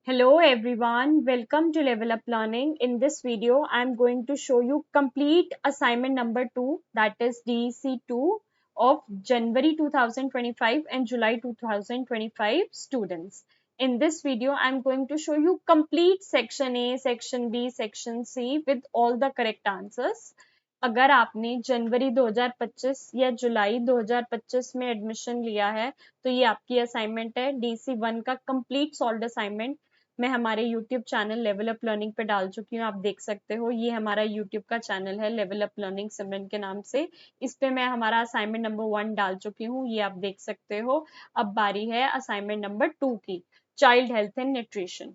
Hello everyone, welcome to Level Up Learning. In this video, I'm going to show you complete assignment number 2, that is DEC2 of January 2025 and July 2025 students. In this video, I'm going to show you complete section A, section B, section C with all the correct answers. अगर आपने जनवरी 2025 या जुलाई 2025 में admission लिया है तो ये आपकी assignment है DC1 का कंप्लीट सॉल्व्ड असाइनमेंट मैं हमारे YouTube channel level up learning पे डाल चुकी हूँ। आप देख सकते हो ये हमारा YouTube का चैनल है लेवल अप लर्निंग सिमरन के नाम से। इस पे मैं हमारा असाइनमेंट नंबर 1 डाल चुकी हूँ, ये आप देख सकते हो। अब बारी है असाइनमेंट नंबर 2 की, चाइल्ड हेल्थ एंड न्यूट्रिशन।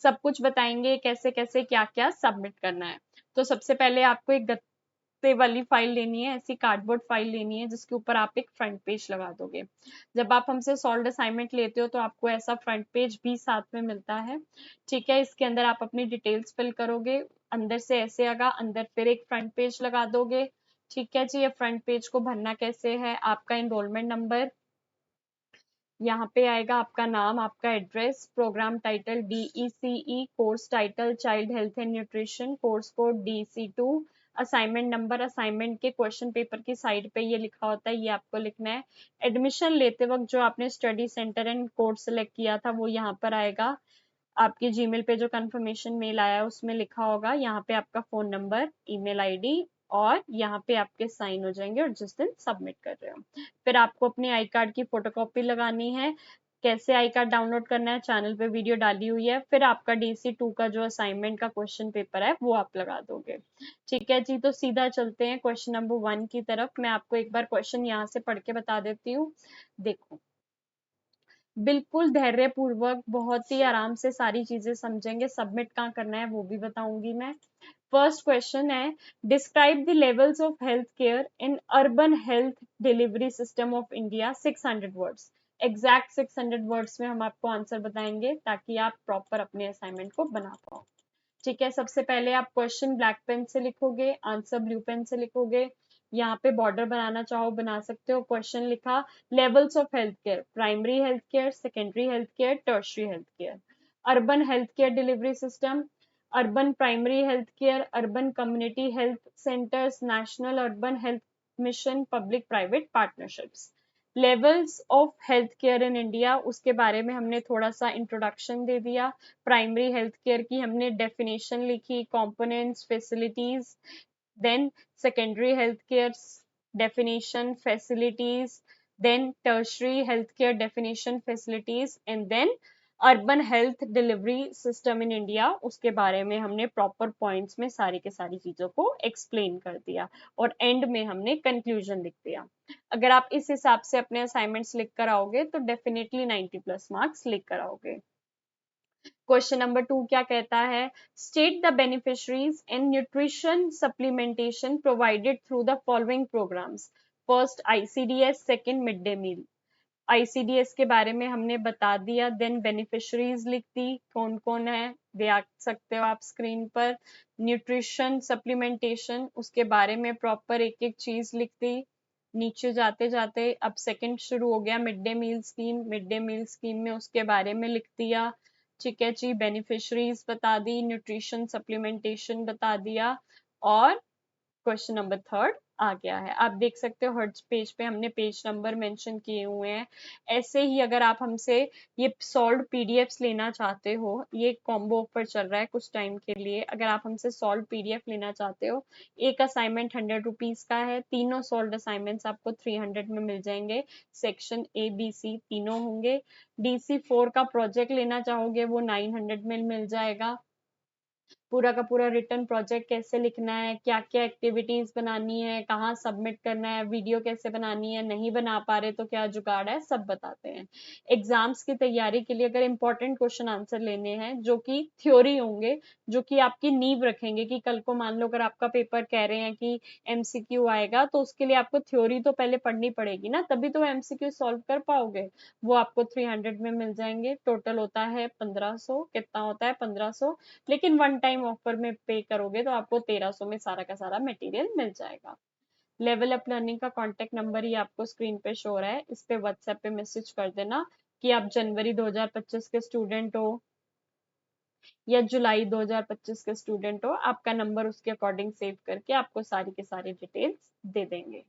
सब कुछ बताएंगे कैसे कैसे क्या क्या सबमिट करना है। तो सबसे पहले आपको एक से वाली फाइल लेनी है, ऐसी कार्डबोर्ड फाइल लेनी है जिसके ऊपर आप एक फ्रंट पेज लगा दोगे। जब आप हमसे सॉल्व्ड असाइनमेंट लेते हो तो आपको ऐसा फ्रंट पेज भी साथ में मिलता है। ठीक है, इसके अंदर आप अपनी डिटेल्स फिल करोगे, अंदर से ऐसे आएगा, अंदर फिर एक फ्रंट पेज लगा दोगे। ठीक है जी, ये फ्रंट पेज को भरना कैसे है, आपका एनरोलमेंट नंबर, यहाँ पे आएगा आपका नाम, आपका address, programme title DECE, course title child health and nutrition, course code DEC2, assignment number, assignment के क्वेश्चन पेपर की साइड पे ये लिखा होता है, ये आपको लिखना है। एडमिशन लेते वक्त जो आपने study centre and course select किया था वो यहाँ पर आएगा। आपके जीमेल पे जो कंफर्मेशन मेल आया है उसमें लिखा होगा, यहाँ पे आपका फोन नंबर, ईमेल आईडी और यहाँ पे आपके साइन हो जाएंगे और जिस दिन सबमिट कर रहे हो। फिर आपको अपने आई कार्ड की फोटोकॉपी लगानी है। कैसे आई कार्ड डाउनलोड करना है, चैनल पे वीडियो डाली हुई है। फिर आपका DC2 का जो असाइनमेंट का क्वेश्चन पेपर है वो आप लगा दोगे। ठीक है जी, तो सीधा चलते हैं क्वेश्चन नंबर 1 की तरफ। मैं आपको एक बार क्वेश्चन यहाँ से पढ़ के बता देती हूँ। देखो, बिल्कुल धैर्य पूर्वक बहुत ही आराम से सारी चीजें समझेंगे। सबमिट कहाँ करना है वो भी बताऊंगी मैं। फर्स्ट क्वेश्चन है, describe the levels of health care in urban health delivery system of India, 600 words. Exact 600 words में हम आपको आंसर बताएंगे ताकि आप प्रॉपर अपने असाइनमेंट को बना पाओ। ठीक है, सबसे पहले आप क्वेश्चन ब्लैक पेन से लिखोगे, आंसर ब्लू पेन से लिखोगे। यहाँ पे बॉर्डर बनाना चाहो बना सकते हो। क्वेश्चन लिखा, levels of health care, primary health care, secondary health care, tertiary health care. Urban health care delivery system, urban primary health care, urban community health centres, national urban health mission, public private partnerships. Levels of health care in India, उसके बारे में हमने थोड़ा सा introduction दे दिया। Primary health care की हमने definition लिखी, components, facilities. Then secondary health care definition, facilities. Then tertiary health care definition, facilities and then urban health delivery system in India, उसके बारे में हमने प्रॉपर पॉइंट्स में सारी के सारी चीजों को एक्सप्लेन कर दिया और एंड में हमने कंक्लूजन लिख दिया। अगर आप इस हिसाब से अपने असाइनमेंट्स लिख कर आओगे तो डेफिनेटली 90 प्लस मार्क्स लिख कर आओगे। क्वेश्चन नंबर 2 क्या कहता है, state the beneficiaries in nutrition supplementation provided through the following programmes. First ICDS, second mid day meal. ICDS के बारे में हमने बता दिया, देन बेनिफिशरीज लिख दी, कौन कौन है देख सकते हो आप स्क्रीन पर। न्यूट्रिशन सप्लीमेंटेशन, उसके बारे में प्रॉपर एक एक चीज लिख दी। नीचे जाते जाते अब सेकंड शुरू हो गया, mid day meal scheme. Mid day meal scheme में उसके बारे में लिख दिया। ठीक है जी, बेनिफिशरीज बता दी, न्यूट्रिशन सप्लीमेंटेशन बता दिया और क्वेश्चन नंबर 3 आ गया है। आप देख सकते हो हर पेज पे हमने पेज नंबर मेंशन किए हुए हैं। ऐसे ही अगर आप हमसे ये सॉल्व पीडीएफ्स लेना चाहते हो, ये कॉम्बो ऑफर चल रहा है कुछ टाइम के लिए। अगर आप हमसे सॉल्व पीडीएफ लेना चाहते हो, एक असाइनमेंट 100 रुपीज का है, तीनों सॉल्व असाइनमेंट्स आपको 300 में मिल जाएंगे। सेक्शन ABC तीनों होंगे। DC4 का प्रोजेक्ट लेना चाहोगे वो 900 में मिल जाएगा। पूरा का पूरा रिटर्न प्रोजेक्ट कैसे लिखना है, क्या क्या एक्टिविटीज बनानी है, कहाँ सबमिट करना है, वीडियो कैसे बनानी है, नहीं बना पा रहे तो क्या जुगाड़ है, सब बताते हैं। एग्जाम्स की तैयारी के लिए अगर इंपॉर्टेंट क्वेश्चन आंसर लेने हैं जो कि थ्योरी होंगे, जो कि आपकी नींव रखेंगे कि कल को मान लो अगर आपका पेपर कह रहे हैं कि MCQ आएगा तो उसके लिए आपको थ्योरी तो पहले पढ़नी पड़ेगी ना, तभी तो MCQ सॉल्व कर पाओगे। वो आपको 300 में मिल जाएंगे। टोटल होता है 1500, कितना होता है 1500, लेकिन वन टाइम ऑफर में पे करोगे तो आपको 1300 में सारा का सारा मटेरियल मिल जाएगा। लेवल अप लर्निंग का कॉन्टेक्ट नंबर ही आपको स्क्रीन पे शो हो रहा है, इस पे व्हाट्सएप पे मैसेज कर देना कि आप जनवरी 2025 के स्टूडेंट हो। या जुलाई 2025 के स्टूडेंट हो, आपका नंबर उसके अकॉर्डिंग सेव करके आपको सारी के सारी डिटेल्स दे देंगे।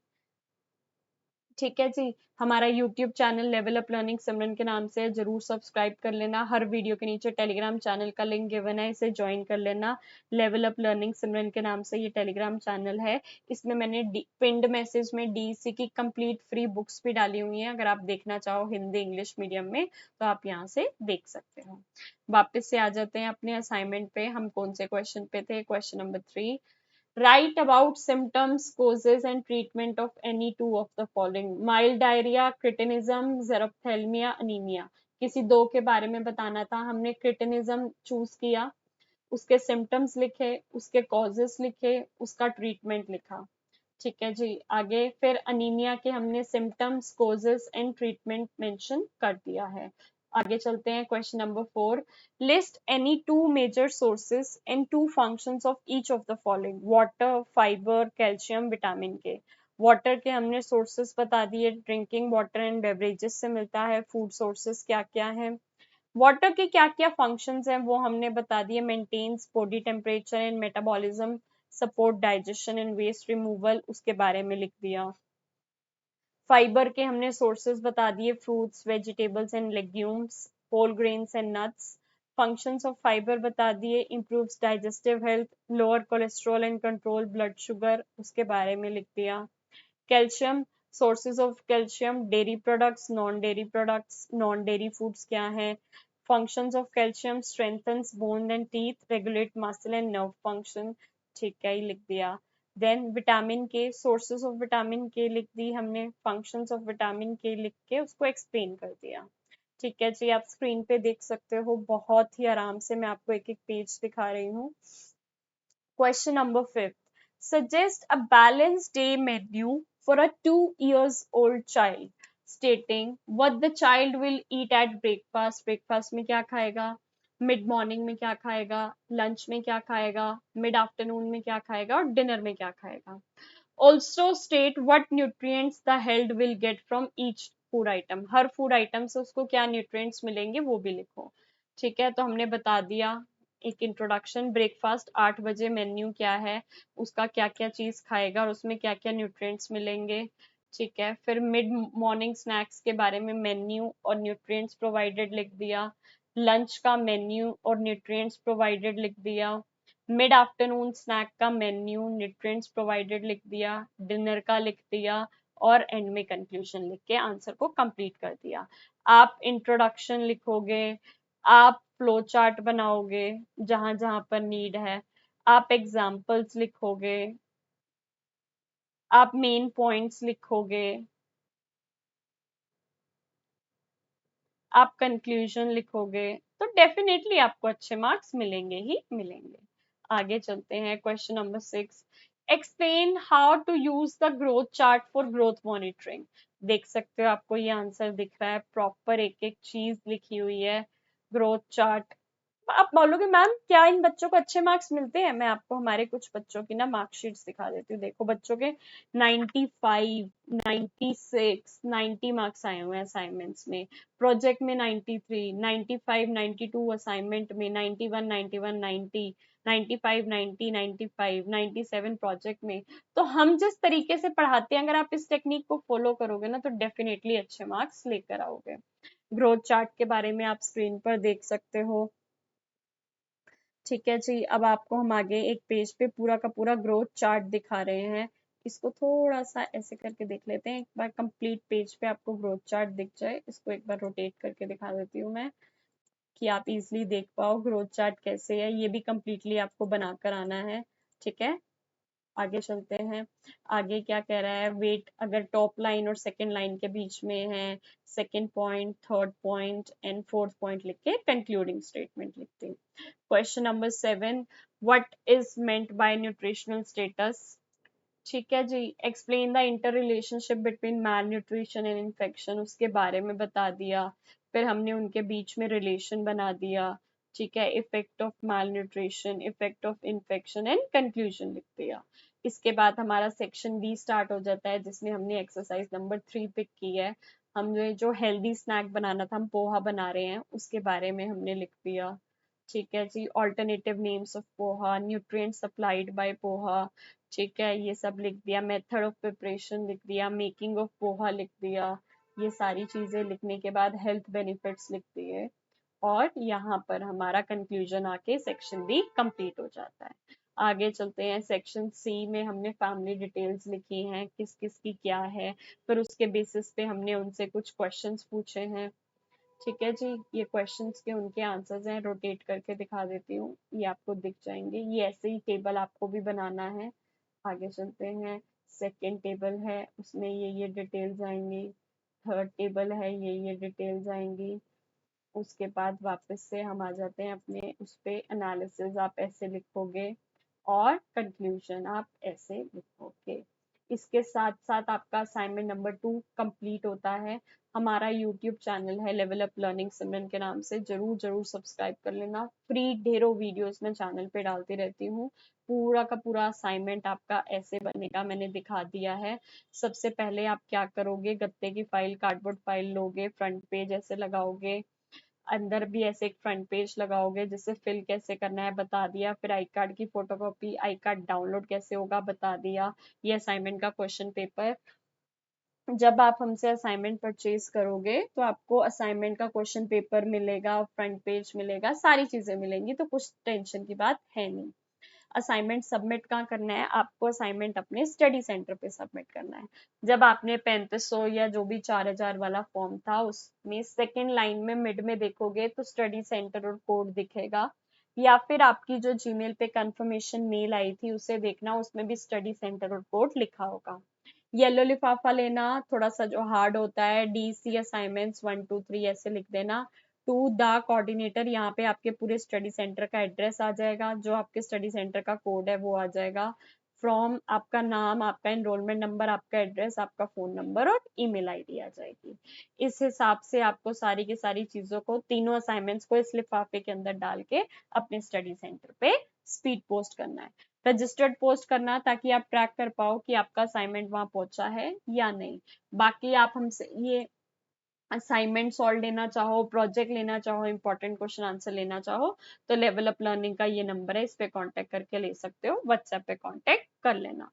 ठीक है जी। हमारा YouTube channel level up learning Simran के नाम से जरूर सब्सक्राइब कर लेना। हर वीडियो के नीचे टेलीग्राम चैनल का लिंक गिवन है, इसे ज्वाइन कर लेना। लेवल अप लर्निंग सिमरन के नाम से ये टेलीग्राम चैनल है। इसमें मैंने पिंड मैसेज में डीसी की कंप्लीट फ्री बुक्स भी डाली हुई हैं, अगर आप देखना चाहो हिंदी इंग्लिश मीडियम में तो आप यहाँ से देख सकते हो। वापस से आ जाते हैं अपने असाइनमेंट पे। हम कौन से क्वेश्चन पे थे? Question number 3, write about symptoms, causes, and treatment of any two of the following: mild diarrhea, cretinism, xerophthalmia, anemia। किसी दो के बारे में बताना था, हमने क्रिटिनिज्म चूज किया, उसके सिम्टम्स लिखे, उसके कॉजेस लिखे, उसका ट्रीटमेंट लिखा। ठीक है जी। आगे फिर अनीमिया के हमने symptoms, causes and treatment mention कर दिया है। आगे चलते हैं question number 4, list any two major sources and two functions of each of the following: water, fibre, calcium, vitamin K. Water के हमने सोर्सेस बता दिए, ड्रिंकिंग वाटर एंड बेवरेजेस से मिलता है। फूड सोर्सेस क्या क्या है, वाटर के क्या क्या फंक्शंस हैं वो हमने बता दिए, maintains body temperature and metabolism, support digestion and waste removal, उसके बारे में लिख दिया। फाइबर के हमने सोर्सेज बता दिए, fruits, vegetables and legumes, whole grains and nuts. Functions of fiber बता दिए, improves digestive health, lower cholesterol and control blood sugar, उसके बारे में लिख दिया। Calcium, sources of calcium, dairy products, non dairy foods क्या हैं। Functions of calcium, strengthens bone and teeth, regulate muscle and nerve function. ठीक है, ये लिख दिया। Then vitamin K, sources of vitamin K लिख दी हमने, फंक्शंस ऑफ विटामिन के लिख के उसको एक्सप्लेन कर दिया। ठीक है जी। आप स्क्रीन पे देख सकते हो, बहुत ही आराम से मैं आपको एक एक पेज दिखा रही हूँ। Question number 5. Suggest a balanced day menu for a 2 years old child, stating what the child will eat at breakfast. Breakfast में क्या खाएगा, मिड मॉर्निंग में क्या खाएगा, लंच में क्या खाएगा, मिड आफ्टरनून में क्या खाएगा और डिनर में क्या खाएगा। Also state what nutrients the health will get from each food item. Her food item से उसको क्या न्यूट्रिएंट्स मिलेंगे वो भी लिखो। ठीक है, तो हमने बता दिया एक इंट्रोडक्शन, ब्रेकफास्ट 8 बजे मेन्यू क्या है, उसका क्या क्या चीज खाएगा और उसमें क्या क्या न्यूट्रिएंट्स मिलेंगे। ठीक है, फिर मिड मॉर्निंग स्नैक्स के बारे में मेन्यू और न्यूट्रिएंट्स प्रोवाइडेड लिख दिया। लंच का मेन्यू और न्यूट्रिएंट्स प्रोवाइडेड लिख दिया। मिड आफ्टरनून स्नैक का मेन्यू, न्यूट्रिएंट्स प्रोवाइडेड लिख दिया। डिनर का लिख दिया और एंड में कंक्लूजन लिख के आंसर को कंप्लीट कर दिया। आप इंट्रोडक्शन लिखोगे, आप फ्लो चार्ट बनाओगे जहां जहां पर नीड है, आप एग्जाम्पल्स लिखोगे, आप मेन पॉइंट्स लिखोगे, आप कंक्लूजन लिखोगे, तो डेफिनेटली आपको अच्छे मार्क्स मिलेंगे ही मिलेंगे। आगे चलते हैं question number 6, explain how to use the growth chart for growth monitoring. देख सकते हो आपको ये आंसर दिख रहा है, प्रॉपर एक एक चीज लिखी हुई है। ग्रोथ चार्ट, आप बोलोगे मैम क्या इन बच्चों को अच्छे मार्क्स मिलते हैं? मैं आपको हमारे कुछ बच्चों की ना मार्कशीट्स दिखा देती हूँ। देखो बच्चों के 95, 96, 90 मार्क्स आए हुए हैं असाइनमेंट्स में, प्रोजेक्ट में 93, 95, 92 असाइनमेंट में, 91, 91, 90, 95, 90, 95, 97 प्रोजेक्ट में। तो हम जिस तरीके से पढ़ाते हैं, अगर आप इस टेक्निक को फॉलो करोगे ना तो डेफिनेटली अच्छे मार्क्स लेकर आओगे। ग्रोथ चार्ट के बारे में आप स्क्रीन पर देख सकते हो। ठीक है जी। अब आपको हम आगे एक पेज पे पूरा का पूरा ग्रोथ चार्ट दिखा रहे हैं। इसको थोड़ा सा ऐसे करके देख लेते हैं, एक बार कंप्लीट पेज पे आपको ग्रोथ चार्ट दिख जाए। इसको एक बार रोटेट करके दिखा देती हूँ मैं, कि आप इजीली देख पाओ ग्रोथ चार्ट कैसे है। ये भी कंप्लीटली आपको बनाकर आना है। ठीक है, आगे चलते हैं। आगे क्या कह रहा है, वेट अगर टॉप लाइन और सेकंड लाइन के बीच में है, second point, third point and fourth point लिख के कंक्लूडिंग स्टेटमेंट लिखते हैं। Question number 7, what is meant by nutritional status. ठीक है जी। Explain the interrelationship between malnutrition and infection, उसके बारे में बता दिया। फिर हमने उनके बीच में रिलेशन बना दिया। ठीक है, effect of malnutrition, effect of infection and conclusion लिख दिया। इसके बाद हमारा सेक्शन बी स्टार्ट हो जाता है, जिसमें हमने एक्सरसाइज नंबर 3 पिक की है। हमने जो हेल्दी स्नैक बनाना था, हम पोहा बना रहे हैं, उसके बारे में हमने लिख दिया। ठीक है जी, alternative names of poha, nutrient supplied by poha, ठीक है, ये सब लिख दिया। मेथड ऑफ प्रिपरेशन लिख दिया, मेकिंग ऑफ पोहा लिख दिया। ये सारी चीजें लिखने के बाद हेल्थ बेनिफिट्स लिख दिए, और यहाँ पर हमारा कंक्लूजन आके सेक्शन बी कंप्लीट हो जाता है। आगे चलते हैं, सेक्शन सी में हमने फैमिली डिटेल्स लिखी हैं, किस किस की क्या है, फिर उसके बेसिस पे हमने उनसे कुछ क्वेश्चंस पूछे हैं। ठीक है जी, ये क्वेश्चंस के उनके आंसर्स हैं, रोटेट करके दिखा देती हूँ, ये आपको दिख जाएंगे। ये ऐसे ही टेबल आपको भी बनाना है। आगे चलते हैं, सेकेंड टेबल है, उसमें ये डिटेल्स आएंगी। थर्ड टेबल है, ये डिटेल्स आएंगी। उसके बाद वापस से हम आ जाते हैं अपने उस पे, एनालिसिस आप ऐसे लिखोगे और कंक्लूजन आप ऐसे लिखोगे। इसके साथ साथ आपका असाइनमेंट नंबर 2 कंप्लीट होता है। हमारा यूट्यूब चैनल है लेवल अप लर्निंग सिमरन के नाम से, जरूर जरूर सब्सक्राइब कर लेना। फ्री ढेरों वीडियोस मैं चैनल पे डालती रहती हूँ। पूरा का पूरा असाइनमेंट आपका ऐसे बनेगा, मैंने दिखा दिया है। सबसे पहले आप क्या करोगे, गत्ते की फाइल, कार्डबोर्ड फाइल लोगे, फ्रंट पेज ऐसे लगाओगे, अंदर भी ऐसे एक फ्रंट पेज लगाओगे, जिसे फिल कैसे करना है बता दिया। फिर आई कार्ड की फोटोकॉपी, आई कार्ड डाउनलोड कैसे होगा बता दिया। ये असाइनमेंट का क्वेश्चन पेपर। जब आप हमसे असाइनमेंट परचेज करोगे तो आपको असाइनमेंट का क्वेश्चन पेपर मिलेगा, फ्रंट पेज मिलेगा, सारी चीजें मिलेंगी, तो कुछ टेंशन की बात है नहीं। असाइनमेंट सबमिट कहाँ करना है, आपको असाइनमेंट अपने स्टडी सेंटर पे सबमिट करना है। जब आपने 3500 या जो भी 4000 वाला फॉर्म था, उसमें सेकेंड लाइन में मिड में देखोगे तो स्टडी सेंटर और कोड दिखेगा, या फिर आपकी जो जीमेल पे कंफर्मेशन मेल आई थी उसे देखना, उसमें भी स्टडी सेंटर और कोड लिखा होगा। येलो लिफाफा लेना, थोड़ा सा जो हार्ड होता है, DC असाइनमेंट्स 1 2 3 ऐसे लिख देना। टू द कोऑर्डिनेटर, यहाँ पे आपके पूरे स्टडी सेंटर का एड्रेस आ जाएगा, जो आपके स्टडी सेंटर का कोड है वो आ जाएगा। फ्रॉम आपका नाम, आपका एनरोलमेंट नंबर, आपका एड्रेस, आपका फोन नंबर और ईमेल आईडी आ जाएगी। इस हिसाब से आपको सारी की सारी चीजों को, तीनों असाइनमेंट्स को इस लिफाफे के अंदर डाल के अपने स्टडी सेंटर पे स्पीड पोस्ट करना है। रजिस्टर्ड पोस्ट करना, ताकि आप ट्रैक कर पाओ कि आपका असाइनमेंट वहां पहुंचा है या नहीं। बाकी आप हमसे ये असाइनमेंट सॉल्व लेना चाहो, प्रोजेक्ट लेना चाहो, इंपॉर्टेंट क्वेश्चन आंसर लेना चाहो, तो लेवल अप लर्निंग का ये नंबर है, इस पे कांटेक्ट करके ले सकते हो, व्हाट्सएप पे कांटेक्ट कर लेना।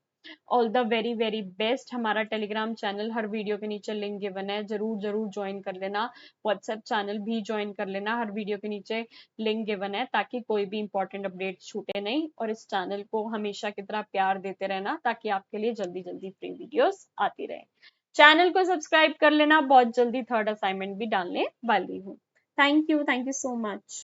All the very very best. हमारा टेलीग्राम चैनल हर वीडियो के नीचे लिंक गिवन है, जरूर जरूर ज्वाइन कर लेना। व्हाट्सएप चैनल भी ज्वाइन कर लेना, हर वीडियो के नीचे लिंक गिवन है, ताकि कोई भी इंपॉर्टेंट अपडेट छूटे नहीं। और इस चैनल को हमेशा की तरह प्यार देते रहना, ताकि आपके लिए जल्दी जल्दी फ्री वीडियोस आती रहे। चैनल को सब्सक्राइब कर लेना, बहुत जल्दी थर्ड असाइनमेंट भी डालने वाली हूँ। Thank you so much.